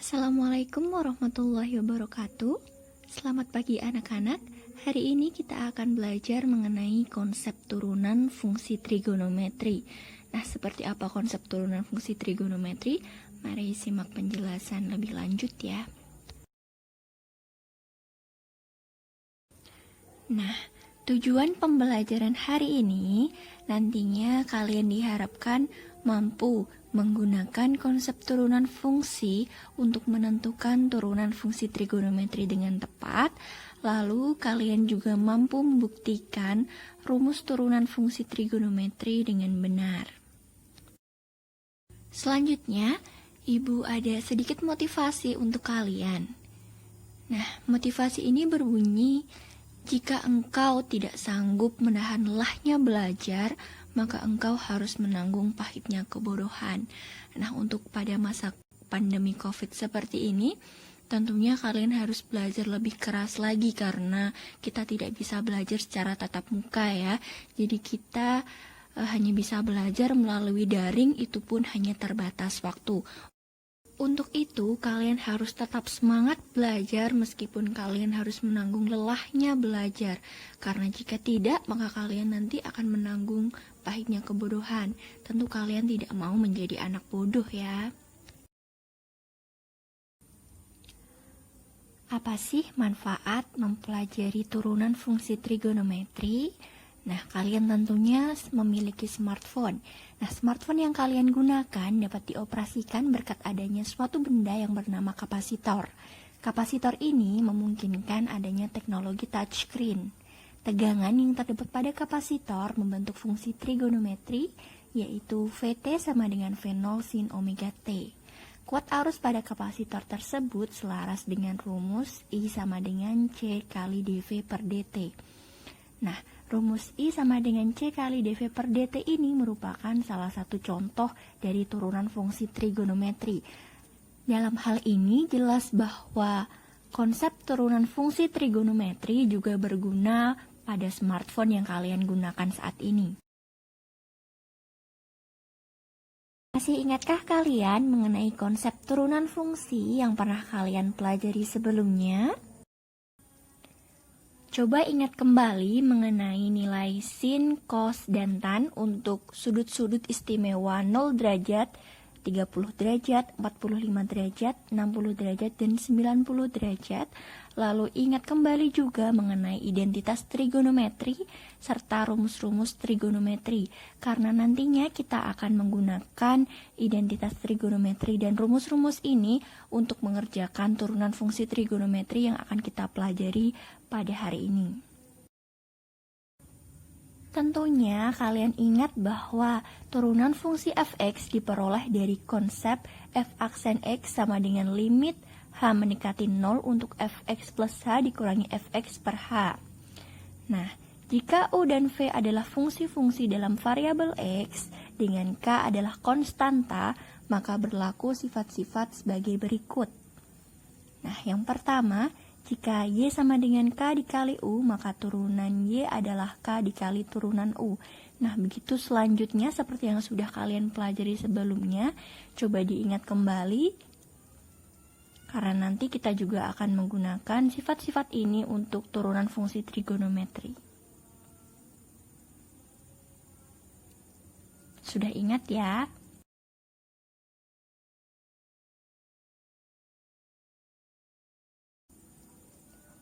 Assalamualaikum warahmatullahi wabarakatuh. Selamat pagi anak-anak. Hari ini kita akan belajar mengenai konsep turunan fungsi trigonometri. Nah, seperti apa konsep turunan fungsi trigonometri? Mari simak penjelasan lebih lanjut ya. Nah, tujuan pembelajaran hari ini nantinya kalian diharapkan mampu menggunakan konsep turunan fungsi untuk menentukan turunan fungsi trigonometri dengan tepat. Lalu kalian juga mampu membuktikan rumus turunan fungsi trigonometri dengan benar. Selanjutnya, Ibu ada sedikit motivasi untuk kalian. Nah, motivasi ini berbunyi, jika engkau tidak sanggup menahan lelahnya belajar, maka engkau harus menanggung pahitnya kebodohan. Nah, untuk pada masa pandemi COVID seperti ini, tentunya kalian harus belajar lebih keras lagi karena kita tidak bisa belajar secara tatap muka ya. Jadi kita hanya bisa belajar melalui daring, itu pun hanya terbatas waktu. Untuk itu, kalian harus tetap semangat belajar meskipun kalian harus menanggung lelahnya belajar. Karena jika tidak, maka kalian nanti akan menanggung pahitnya kebodohan. Tentu kalian tidak mau menjadi anak bodoh ya. Apa sih manfaat mempelajari turunan fungsi trigonometri? Nah, kalian tentunya memiliki smartphone. Nah, smartphone yang kalian gunakan dapat dioperasikan berkat adanya suatu benda yang bernama kapasitor. Kapasitor ini memungkinkan adanya teknologi touchscreen. Tegangan yang terdapat pada kapasitor membentuk fungsi trigonometri, yaitu VT sama dengan V0 sin omega T. Kuat arus pada kapasitor tersebut selaras dengan rumus I sama dengan C kali dV per dt. Nah, rumus I sama dengan C kali dV per dt ini merupakan salah satu contoh dari turunan fungsi trigonometri. Dalam hal ini jelas bahwa konsep turunan fungsi trigonometri juga berguna pada smartphone yang kalian gunakan saat ini. Masih ingatkah kalian mengenai konsep turunan fungsi yang pernah kalian pelajari sebelumnya? Coba ingat kembali mengenai nilai sin, cos, dan tan untuk sudut-sudut istimewa 0 derajat, 30 derajat, 45 derajat, 60 derajat, dan 90 derajat. Lalu ingat kembali juga mengenai identitas trigonometri serta rumus-rumus trigonometri. Karena nantinya kita akan menggunakan identitas trigonometri dan rumus-rumus ini untuk mengerjakan turunan fungsi trigonometri yang akan kita pelajari pada hari ini. Tentunya kalian ingat bahwa turunan fungsi fx diperoleh dari konsep f aksen x sama dengan limit h mendekati 0 untuk fx plus h dikurangi fx per h. Nah, jika u dan v adalah fungsi-fungsi dalam variabel x dengan k adalah konstanta, maka berlaku sifat-sifat sebagai berikut. Nah, yang pertama, jika y sama dengan k dikali u, maka turunan y adalah k dikali turunan u. Nah, begitu selanjutnya seperti yang sudah kalian pelajari sebelumnya, coba diingat kembali, karena nanti kita juga akan menggunakan sifat-sifat ini untuk turunan fungsi trigonometri. Sudah ingat ya?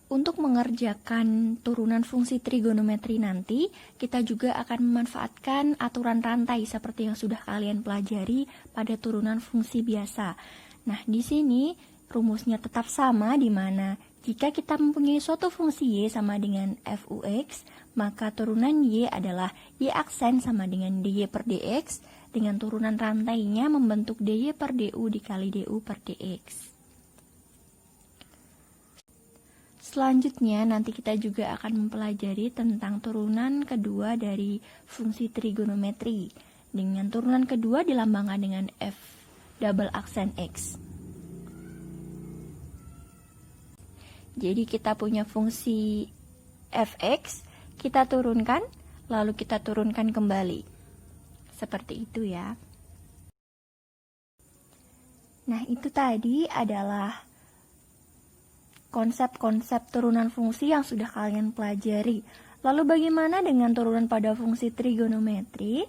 Untuk mengerjakan turunan fungsi trigonometri nanti, kita juga akan memanfaatkan aturan rantai seperti yang sudah kalian pelajari pada turunan fungsi biasa. Nah, di sini rumusnya tetap sama, di mana jika kita mempunyai suatu fungsi y sama dengan fux, maka turunan y adalah y aksen sama dengan dy per dx, dengan turunan rantainya membentuk dy per du dikali du per dx. Selanjutnya nanti kita juga akan mempelajari tentang turunan kedua dari fungsi trigonometri. Dengan turunan kedua dilambangkan dengan f double aksen x. Jadi kita punya fungsi fx, kita turunkan, lalu kita turunkan kembali. Seperti itu ya. Nah, itu tadi adalah konsep-konsep turunan fungsi yang sudah kalian pelajari. Lalu bagaimana dengan turunan pada fungsi trigonometri?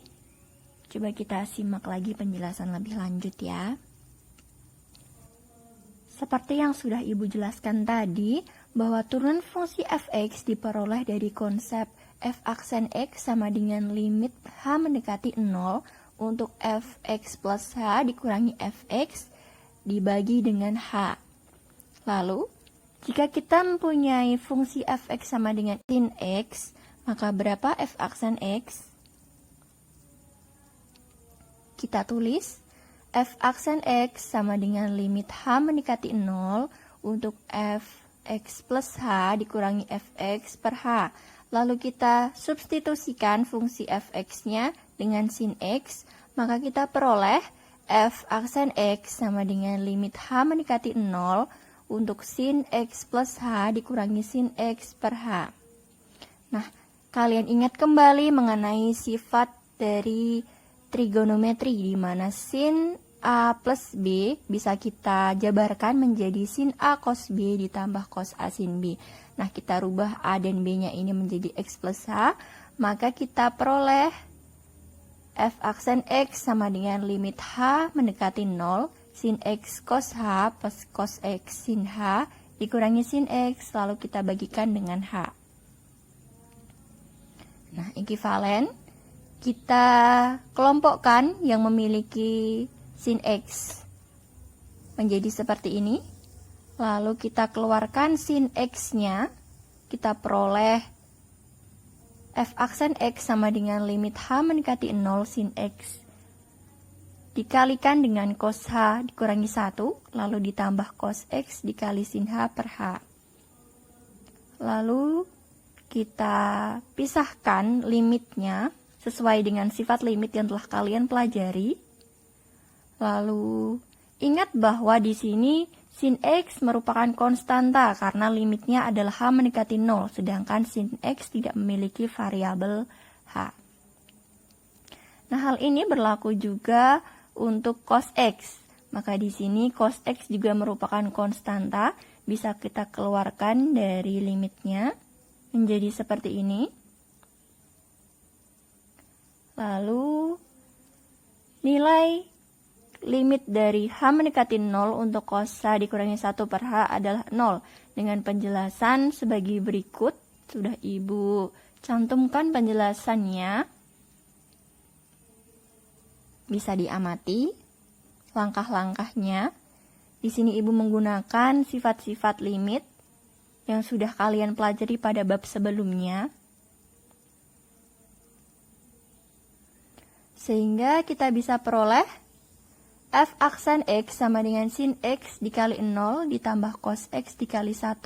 Coba kita simak lagi penjelasan lebih lanjut ya. Seperti yang sudah Ibu jelaskan tadi, bahwa turunan fungsi f(x) diperoleh dari konsep f aksen x sama dengan limit h mendekati 0 untuk f(x plus h dikurangi f(x) dibagi dengan h. Lalu, jika kita mempunyai fungsi f(x) sama dengan sin x, maka berapa f aksen x? Kita tulis f aksen x sama dengan limit h mendekati 0 untuk f(x plus h dikurangi f(x per h. Lalu kita substitusikan fungsi f(x)-nya dengan sin x, maka kita peroleh f aksen x sama dengan limit h mendekati 0 untuk sin x plus h dikurangi sin x per h. Nah, kalian ingat kembali mengenai sifat dari trigonometri, di mana sin a plus b bisa kita jabarkan menjadi sin a cos b ditambah cos a sin b. Nah, kita rubah a dan b-nya ini menjadi x plus h, maka kita peroleh f aksen x sama dengan limit h mendekati 0 sin x cos h plus cos x sin h dikurangi sin x, lalu kita bagikan dengan h. Nah, ekuivalen kita kelompokkan yang memiliki sin x menjadi seperti ini. Lalu kita keluarkan sin x-nya, kita peroleh f aksen x sama dengan limit h mendekati 0 sin x dikalikan dengan cos h dikurangi 1, lalu ditambah cos x dikali sin h per h. Lalu kita pisahkan limitnya sesuai dengan sifat limit yang telah kalian pelajari. Lalu ingat bahwa di sini sin x merupakan konstanta karena limitnya adalah h mendekati 0, sedangkan sin x tidak memiliki variabel h. Nah, hal ini berlaku juga untuk cos x. Maka di sini cos x juga merupakan konstanta, bisa kita keluarkan dari limitnya menjadi seperti ini. Lalu nilai limit dari h mendekati 0 untuk cos h dikurangi 1 per h adalah 0. Dengan penjelasan sebagai berikut, sudah Ibu cantumkan penjelasannya. Bisa diamati langkah-langkahnya. Di sini Ibu menggunakan sifat-sifat limit yang sudah kalian pelajari pada bab sebelumnya. Sehingga kita bisa peroleh f aksen x sama dengan sin x dikali 0 ditambah cos x dikali 1.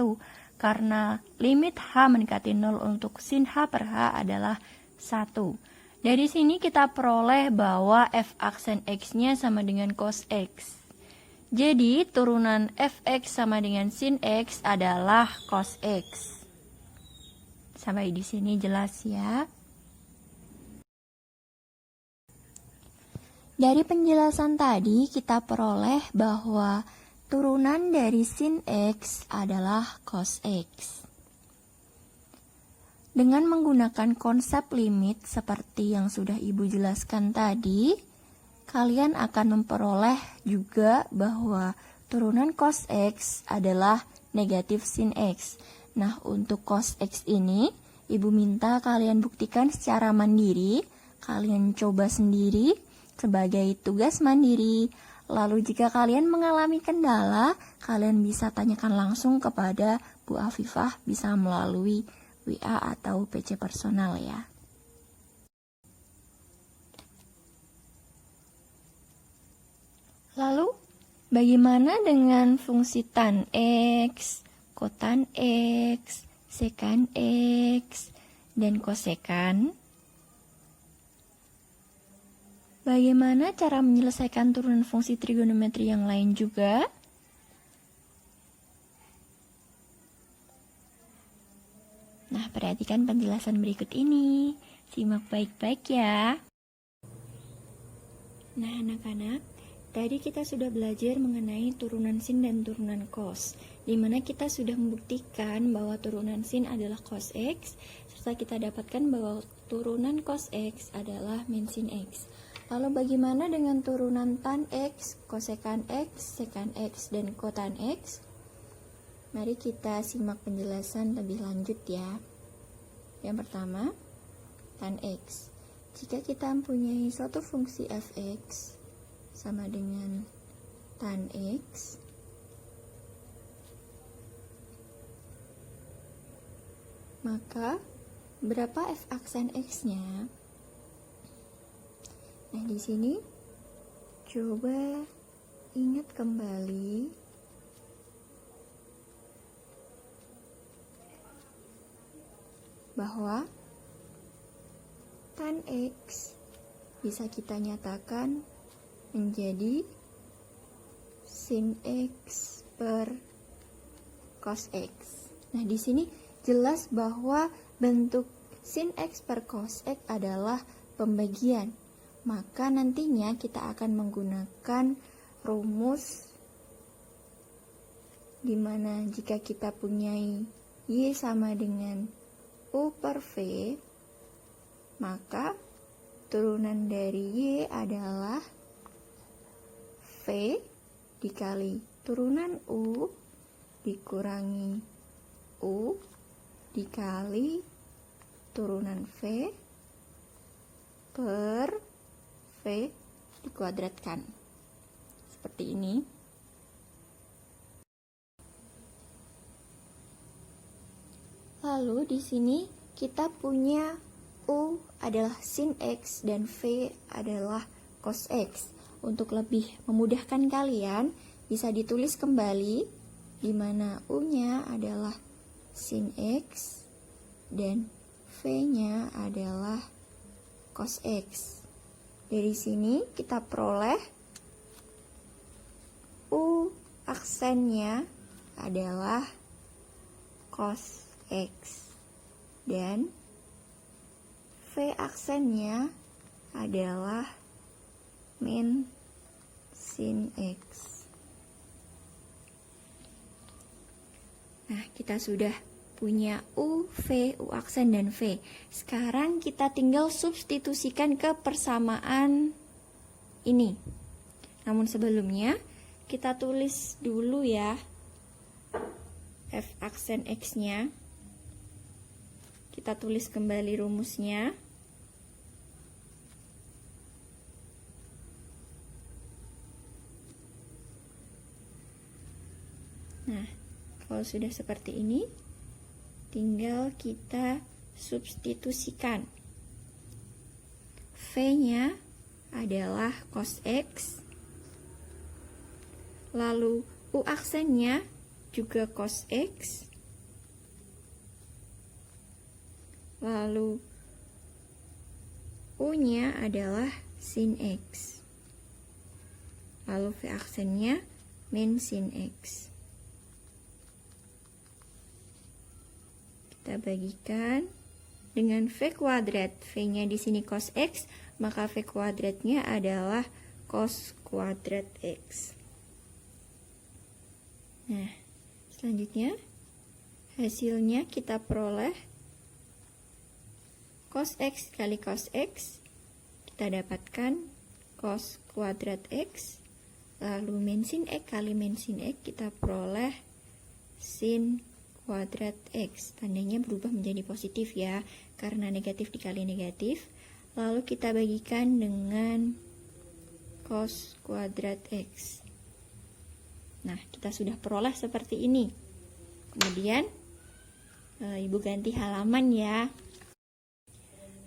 Karena limit h mendekati 0 untuk sin h per h adalah 1. Dari sini kita peroleh bahwa f aksen x-nya sama dengan cos x. Jadi, turunan fx sama dengan sin x adalah cos x. Sampai di sini jelas ya. Dari penjelasan tadi, kita peroleh bahwa turunan dari sin x adalah cos x. Dengan menggunakan konsep limit seperti yang sudah Ibu jelaskan tadi, kalian akan memperoleh juga bahwa turunan cos x adalah negatif sin x. Nah, untuk cos x ini, Ibu minta kalian buktikan secara mandiri, kalian coba sendiri sebagai tugas mandiri. Lalu jika kalian mengalami kendala, kalian bisa tanyakan langsung kepada Bu Afifah, bisa melalui WA atau PC personal ya. Lalu, bagaimana dengan fungsi tan X, kotan X, sekan X, dan kosekan? Bagaimana cara menyelesaikan turunan fungsi trigonometri yang lain juga? Nah, perhatikan penjelasan berikut ini. Simak baik-baik ya. Nah, anak-anak, Tadi kita sudah belajar mengenai turunan sin dan turunan cos, di mana kita sudah membuktikan bahwa turunan sin adalah cos X, serta kita dapatkan bahwa turunan cos X adalah min sin X. Lalu bagaimana dengan turunan tan X, kosekan X, sekan X, dan kotan X? Mari kita simak penjelasan lebih lanjut ya. Yang pertama, tan X. Jika kita mempunyai suatu fungsi fx sama dengan tan X, maka berapa f aksen X-nya? Nah, di sini coba ingat kembali bahwa tan X bisa kita nyatakan menjadi sin X per cos X. Nah, di sini jelas bahwa bentuk sin X per cos X adalah pembagian. Maka nantinya kita akan menggunakan rumus di mana jika kita punyai Y sama dengan U per V, maka turunan dari Y adalah V dikali turunan U dikurangi U dikali turunan V per V dikuadratkan. Seperti ini. Lalu di sini kita punya U adalah sin X dan V adalah cos X. Untuk lebih memudahkan kalian, bisa ditulis kembali di mana U-nya adalah sin X dan V-nya adalah cos X. Dari sini kita peroleh U aksennya adalah cos X dan V aksennya adalah min sin X. Nah, kita sudah punya U, V, U aksen, dan V. Sekarang kita tinggal substitusikan ke persamaan ini. Namun sebelumnya, kita tulis dulu ya F aksen X-nya. Kita tulis kembali rumusnya. Nah, kalau sudah seperti ini, tinggal kita substitusikan. V-nya adalah cos X, lalu U aksennya juga cos X, lalu U-nya adalah sin X, lalu V aksennya min sin X. Kita bagikan dengan V kuadrat. V-nya di sini cos X, maka V kuadratnya adalah cos kuadrat X. Nah, selanjutnya hasilnya kita peroleh cos X kali cos X. Kita dapatkan cos kuadrat X. Lalu min sin X kali min sin X, kita peroleh sin kuadrat X. Tandanya berubah menjadi positif ya, karena negatif dikali negatif. Lalu kita bagikan dengan cos kuadrat X. Nah, kita sudah peroleh seperti ini. Kemudian Ibu ganti halaman ya.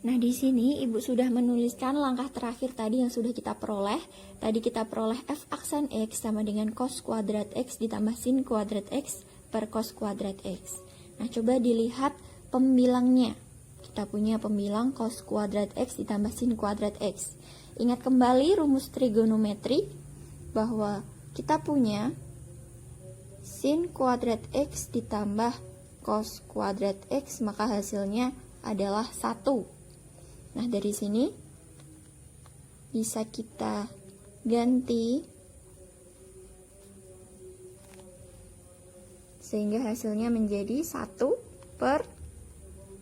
Nah, di sini Ibu sudah menuliskan langkah terakhir tadi yang sudah kita peroleh. Tadi kita peroleh F aksen X sama dengan cos kuadrat X ditambah sin kuadrat X per cos kuadrat X. Nah, coba dilihat pembilangnya. Kita punya pembilang cos kuadrat X ditambah sin kuadrat X. Ingat kembali rumus trigonometri bahwa kita punya sin kuadrat X ditambah cos kuadrat X, maka hasilnya adalah 1. Nah, dari sini bisa kita ganti sehingga hasilnya menjadi 1 per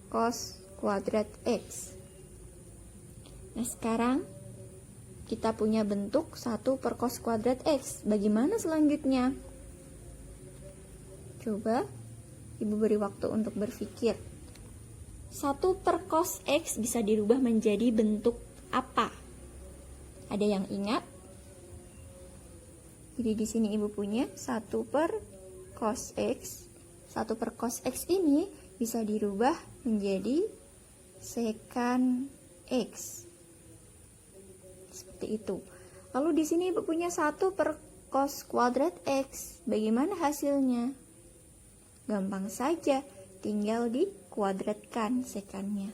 cos kuadrat X. Nah, sekarang kita punya bentuk 1 per cos kuadrat X. Bagaimana selanjutnya? Coba Ibu beri waktu untuk berpikir. 1 per cos X bisa dirubah menjadi bentuk apa? Ada yang ingat? Jadi di sini Ibu punya 1 per cos X. 1 per cos X ini bisa dirubah menjadi secant X. Seperti itu. Lalu di sini Ibu punya 1 per cos kuadrat X. Bagaimana hasilnya? Gampang saja, tinggal dikuadratkan sekannya.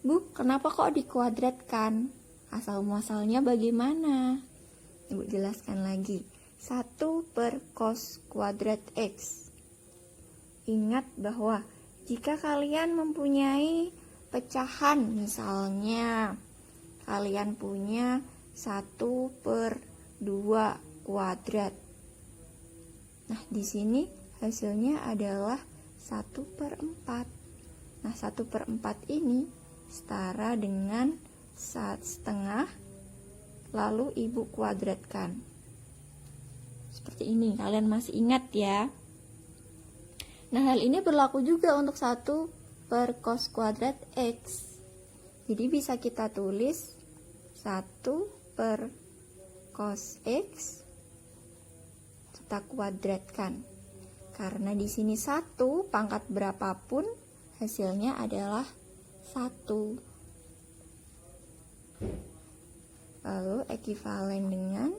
Bu, kenapa kok dikuadratkan? Asal-muasalnya bagaimana? Ibu jelaskan lagi. 1 per cos kuadrat X. Ingat bahwa jika kalian mempunyai pecahan, misalnya kalian punya 1 per 2 kuadrat. Nah, di sini hasilnya adalah 1 per 4. Nah, 1 per 4 ini setara dengan 1/2, lalu Ibu kuadratkan. Seperti ini, kalian masih ingat ya? Nah, hal ini berlaku juga untuk 1 per cos kuadrat X. Jadi bisa kita tulis 1 per cos X kita kuadratkan. Karena di sini 1 pangkat berapapun hasilnya adalah 1. Lalu ekivalen dengan,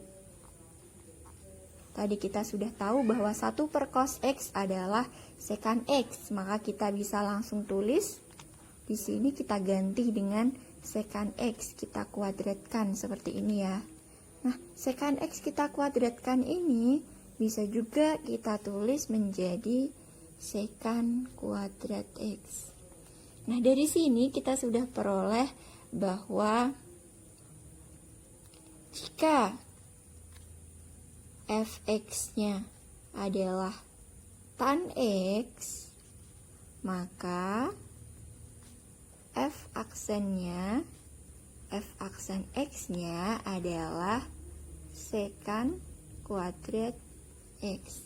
tadi kita sudah tahu bahwa 1 per cos X adalah secant X, maka kita bisa langsung tulis di sini, kita ganti dengan secant X, kita kuadratkan seperti ini ya. Nah, secant X kita kuadratkan ini bisa juga kita tulis menjadi secant kuadrat X. Nah, dari sini kita sudah peroleh bahwa jika fx-nya adalah tan X, maka f aksen X-nya adalah secant kuadrat X.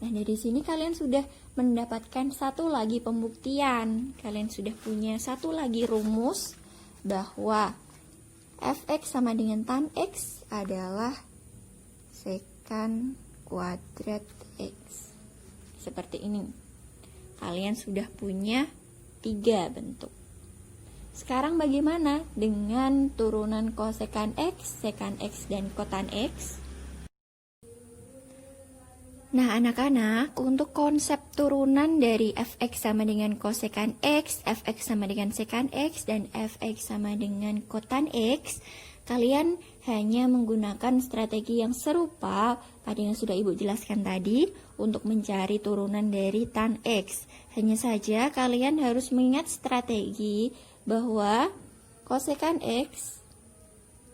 Nah, dari sini kalian sudah mendapatkan satu lagi pembuktian. Kalian sudah punya satu lagi rumus bahwa fx sama dengan tan X adalah secant kuadrat X. Seperti ini. Kalian sudah punya 3 bentuk. Sekarang bagaimana dengan turunan kosekant X, secant X, dan kotan X? Nah, anak-anak, untuk konsep turunan dari fx sama dengan kosekant X, fx sama dengan secant X, dan fx sama dengan kotan X, kalian hanya menggunakan strategi yang serupa pada yang sudah Ibu jelaskan tadi untuk mencari turunan dari tan X. Hanya saja kalian harus mengingat strategi bahwa kosekant X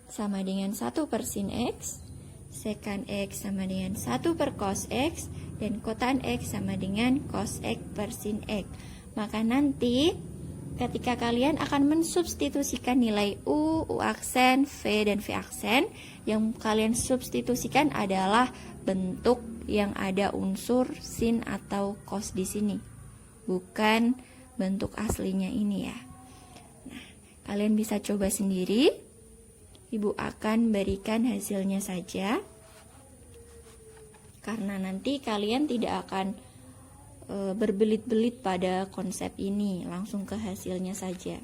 sama dengan 1 per sin X, secant X sama dengan 1 per cos X, dan kotan X sama dengan cos X per sin X. Maka nanti ketika kalian akan mensubstitusikan nilai U aksen, V, dan V aksen, yang kalian substitusikan adalah bentuk yang ada unsur sin atau cos di sini, bukan bentuk aslinya ini ya. Nah, kalian bisa coba sendiri. Ibu akan berikan hasilnya saja, karena nanti kalian tidak akan berbelit-belit pada konsep ini, langsung ke hasilnya saja.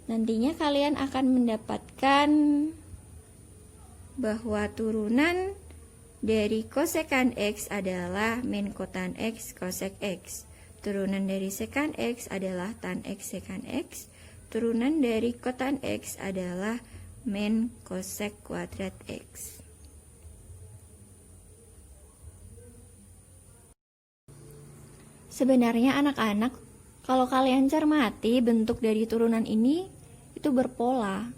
Nantinya kalian akan mendapatkan bahwa turunan dari kosekant X adalah min kotan X kosek X. Turunan dari secant X adalah tan X secant X. Turunan dari kotan X adalah min kosek kuadrat X. Sebenarnya anak-anak, kalau kalian cermati bentuk dari turunan ini itu berpola.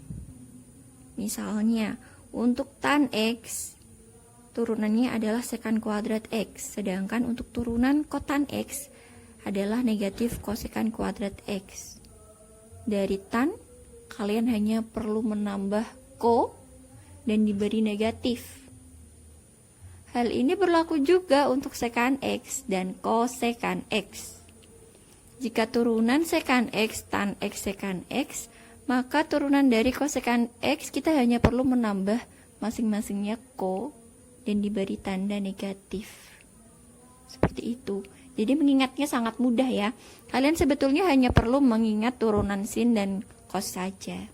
Misalnya, Untuk tan X, turunannya adalah sekant kuadrat X. Sedangkan untuk turunan kotan X adalah negatif kosekant kuadrat X. Dari tan, kalian hanya perlu menambah ko dan diberi negatif. Hal ini berlaku juga untuk sekant X dan kosekant X. Jika turunan sekant X tan X sekant X, maka turunan dari kosekant X kita hanya perlu menambah masing-masingnya ko dan diberi tanda negatif. Seperti itu. Jadi mengingatnya sangat mudah ya. Kalian sebetulnya hanya perlu mengingat turunan sin dan cos saja.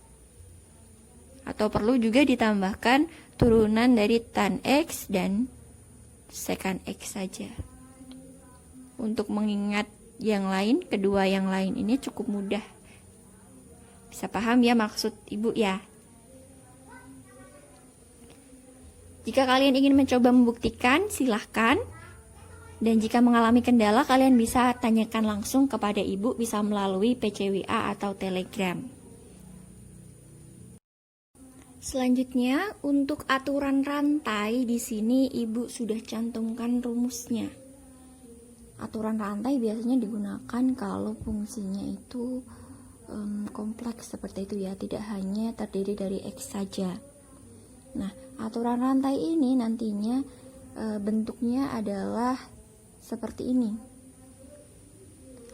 Atau perlu juga ditambahkan turunan dari tan X dan sekant X saja. Untuk mengingat yang lain, kedua yang lain ini cukup mudah. Bisa paham ya maksud ibu ya? Jika kalian ingin mencoba membuktikan, silahkan. Dan jika mengalami kendala, kalian bisa tanyakan langsung kepada ibu, bisa melalui PCWA atau Telegram. Selanjutnya, untuk aturan rantai di sini ibu sudah cantumkan rumusnya. Aturan rantai biasanya digunakan kalau fungsinya itu kompleks seperti itu ya, tidak hanya terdiri dari X saja. Nah, aturan rantai ini nantinya bentuknya adalah seperti ini.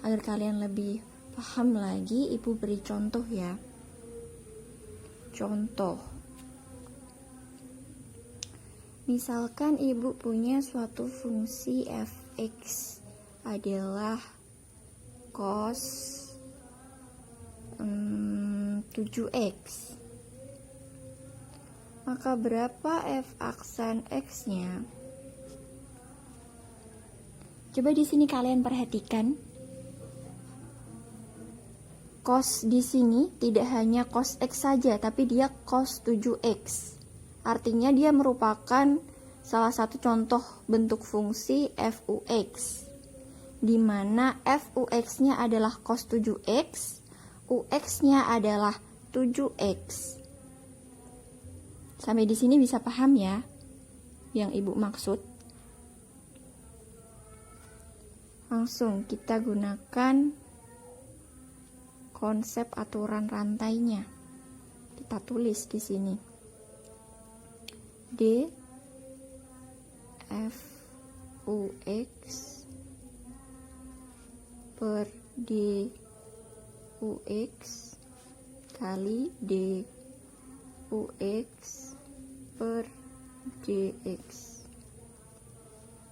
Agar kalian lebih paham lagi, ibu beri contoh ya. Contoh. Misalkan ibu punya suatu fungsi fx adalah cos 7x. Maka berapa f aksen x-nya? Coba di sini kalian perhatikan. Cos di sini tidak hanya cos x saja, tapi dia cos 7x. Artinya dia merupakan salah satu contoh bentuk fungsi fux, di mana fux-nya adalah cos 7x, ux-nya adalah 7x. Sampai di sini bisa paham ya yang ibu maksud? Langsung kita gunakan konsep aturan rantainya. Kita tulis di sini. D f ux per d ux kali d ux per dx.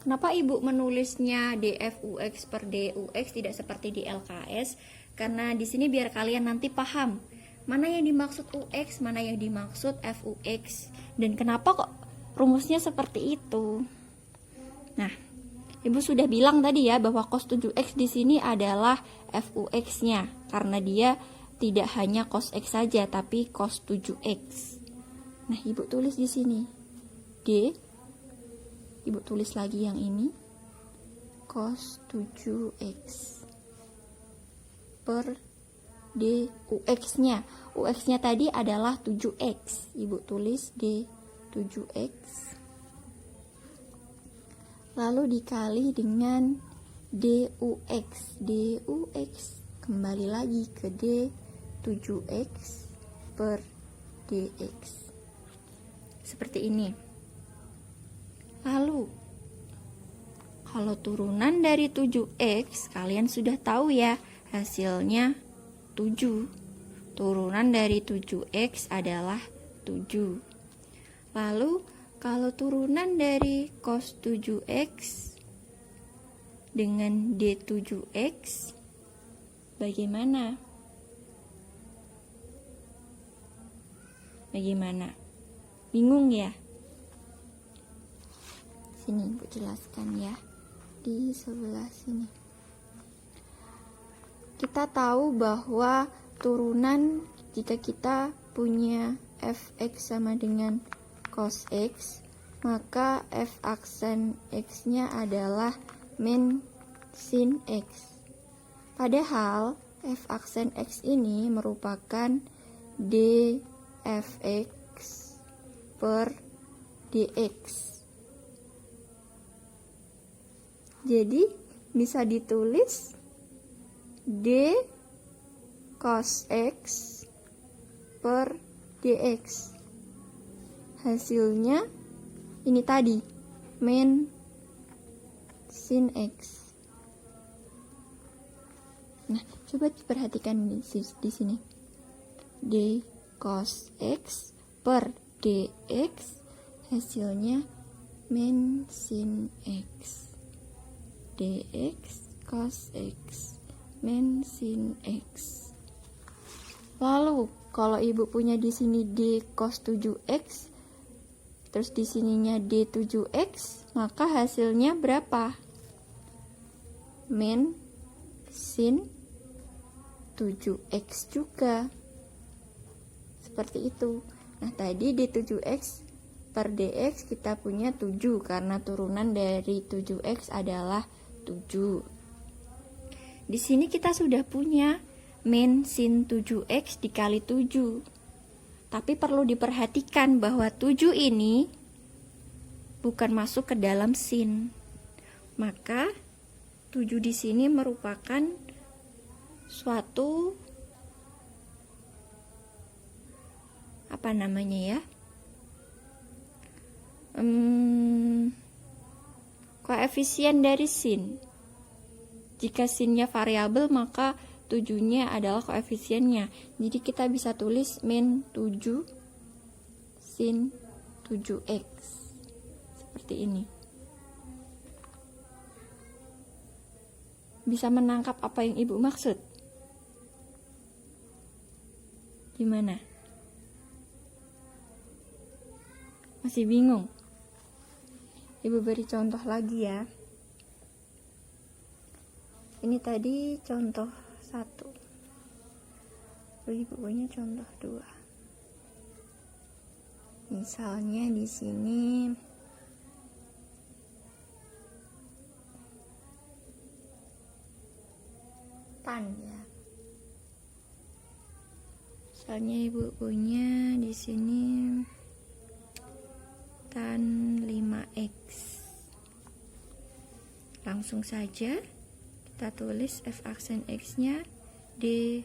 Kenapa ibu menulisnya dfux per dux tidak seperti di LKS? Karena di sini biar kalian nanti paham mana yang dimaksud ux, mana yang dimaksud fux, dan kenapa kok rumusnya seperti itu. Nah, ibu sudah bilang tadi ya bahwa cos 7x di sini adalah fux-nya, karena dia tidak hanya cos x saja tapi cos 7x. Nah, ibu tulis di sini d, ibu tulis lagi yang ini cos 7x per d ux-nya. Ux-nya tadi adalah 7x. Ibu tulis d 7x. Lalu dikali dengan dux. Dux kembali lagi ke d 7x per dx. Seperti ini. Lalu kalau turunan dari 7x kalian sudah tahu ya, hasilnya 7. Turunan dari 7x adalah 7. Lalu kalau turunan dari cos 7x dengan d7x bagaimana? Bagaimana? Bingung ya? Sini Ibu jelaskan ya. Di sebelah sini. Kita tahu bahwa turunan jika kita punya fx sama dengan cos x, maka f aksen x-nya adalah min sin x. Padahal f aksen x ini merupakan d fx per dx. Jadi bisa ditulis d cos x per dx. Hasilnya ini tadi, min sin x. Nah, coba perhatikan di sini. D cos x per dx hasilnya min sin x. Dx cos x min sin x. Lalu kalau ibu punya di sini d cos 7x, terus di sininya d 7x, maka hasilnya berapa? Min sin 7x juga. Seperti itu. Nah, tadi d 7x per dx kita punya 7 karena turunan dari 7x adalah 7. Di sini kita sudah punya min sin 7x dikali 7. Tapi perlu diperhatikan bahwa 7 ini bukan masuk ke dalam sin. Maka 7 di sini merupakan suatu koefisien dari sin. Jika sinnya variabel, maka 7-nya adalah koefisiennya. Jadi kita bisa tulis min 7 sin 7x. Seperti ini. Bisa menangkap apa yang ibu maksud? Gimana? Masih bingung? Ibu beri contoh lagi ya. Ini tadi contoh 1. Lalu ibu punya contoh 2. Misalnya di sini tan ya. Misalnya ibu punya di sini tan 5x. Langsung saja kita tulis f aksen x-nya d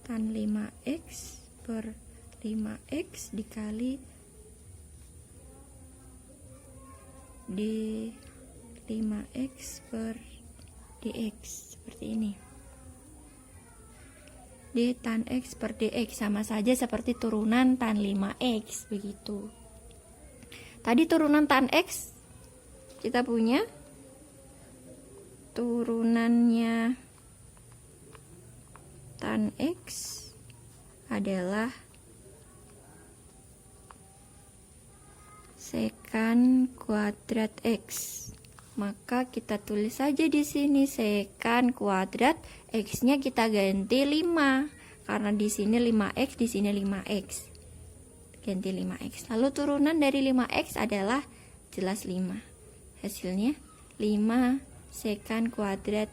tan 5x per 5x dikali d 5x per dx. Seperti ini. D tan x per dx sama saja seperti turunan tan 5x, begitu. Tadi turunan tan x kita punya turunannya tan x adalah sekan kuadrat x. Maka kita tulis saja di sini sekan kuadrat x-nya kita ganti 5 karena di sini 5x, di sini 5x. Ganti 5x. Lalu turunan dari 5x adalah jelas 5. Hasilnya 5 sekan kuadrat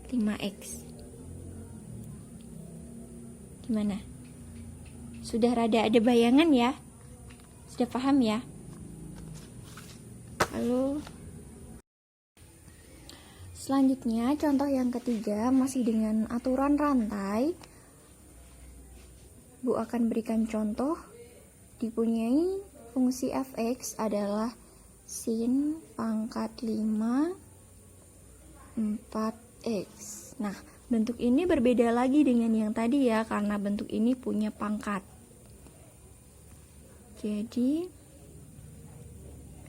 5x. Gimana? Sudah rada ada bayangan ya? Sudah paham ya? Lalu selanjutnya contoh yang ketiga masih dengan aturan rantai. Bu akan berikan contoh. Dipunyai fungsi fx adalah sin pangkat 5 4x. Nah, bentuk ini berbeda lagi dengan yang tadi ya, karena bentuk ini punya pangkat. Jadi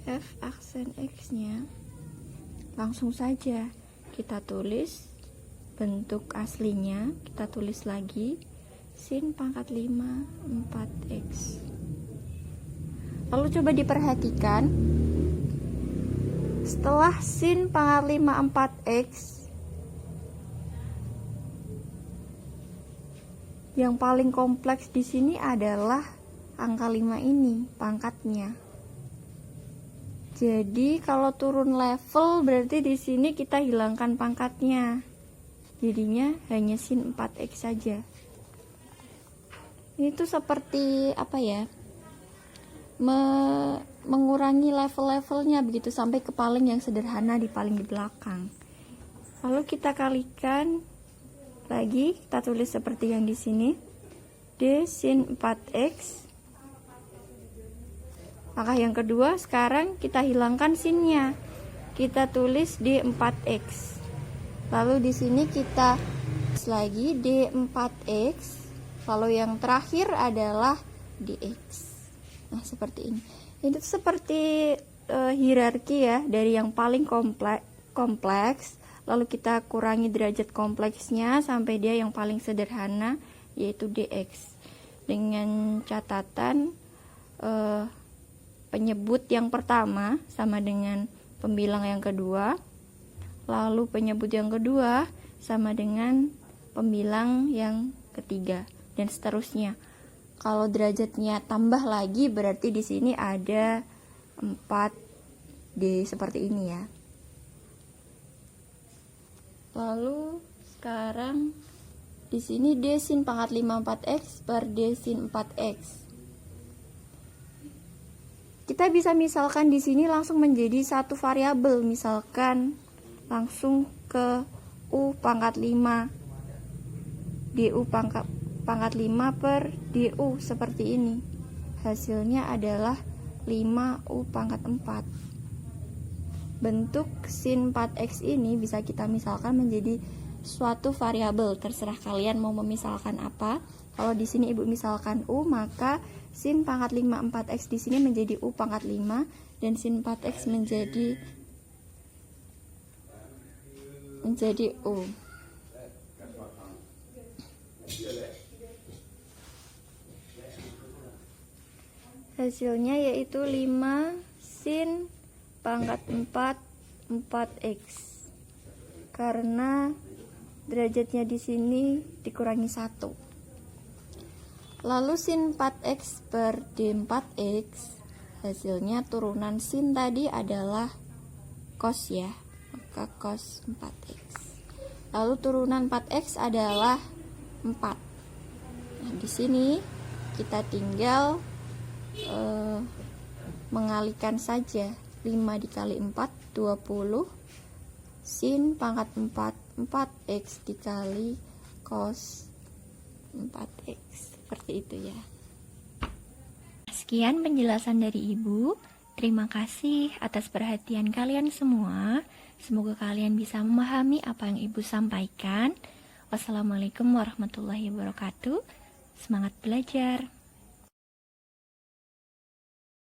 f aksen x-nya langsung saja kita tulis bentuk aslinya, kita tulis lagi sin pangkat 5 4x. Lalu coba diperhatikan, setelah sin pangkat 5 4x, yang paling kompleks di sini adalah angka 5 ini, pangkatnya. Jadi kalau turun level berarti di sini kita hilangkan pangkatnya. Jadinya hanya sin 4x saja. Ini tuh seperti apa ya? mengurangi level-levelnya begitu sampai ke paling yang sederhana di paling di belakang. Lalu kita kalikan lagi, kita tulis seperti yang di sini. D sin 4x. Langkah yang kedua, sekarang kita hilangkan sinnya. Kita tulis D4x. Lalu di sini kita tulis lagi D4x. Lalu yang terakhir adalah dx. Nah, seperti ini. Itu seperti hierarki ya, dari yang paling kompleks, lalu kita kurangi derajat kompleksnya sampai dia yang paling sederhana, yaitu dx. Dengan catatan penyebut yang pertama sama dengan pembilang yang kedua, lalu penyebut yang kedua sama dengan pembilang yang ketiga, dan seterusnya. Kalau derajatnya tambah lagi berarti di sini ada 4D seperti ini ya. Lalu sekarang di sini D sin pangkat 5 4x per D sin 4x. Kita bisa misalkan di sini langsung menjadi satu variabel, misalkan langsung ke U pangkat 5 DU pangkat 5 per DU seperti ini. Hasilnya adalah 5U pangkat 4. Bentuk sin 4x ini bisa kita misalkan menjadi suatu variabel, terserah kalian mau memisalkan apa. Kalau di sini Ibu misalkan U, maka sin pangkat 5 4x di sini menjadi U pangkat 5 dan sin 4x menjadi U. Hasilnya yaitu 5 sin pangkat 4 4x. Karena derajatnya di sini dikurangi 1. Lalu sin 4x per D4x, hasilnya turunan sin tadi adalah cos ya, maka cos 4x. Lalu turunan 4x adalah 4. Nah, di sini kita tinggal mengalihkan saja. 5 dikali 4 20 sin pangkat 4 4x dikali cos 4x. Seperti itu ya. Sekian penjelasan dari Ibu. Terima kasih atas perhatian kalian semua. Semoga kalian bisa memahami apa yang Ibu sampaikan. Wassalamualaikum warahmatullahi wabarakatuh. Semangat belajar.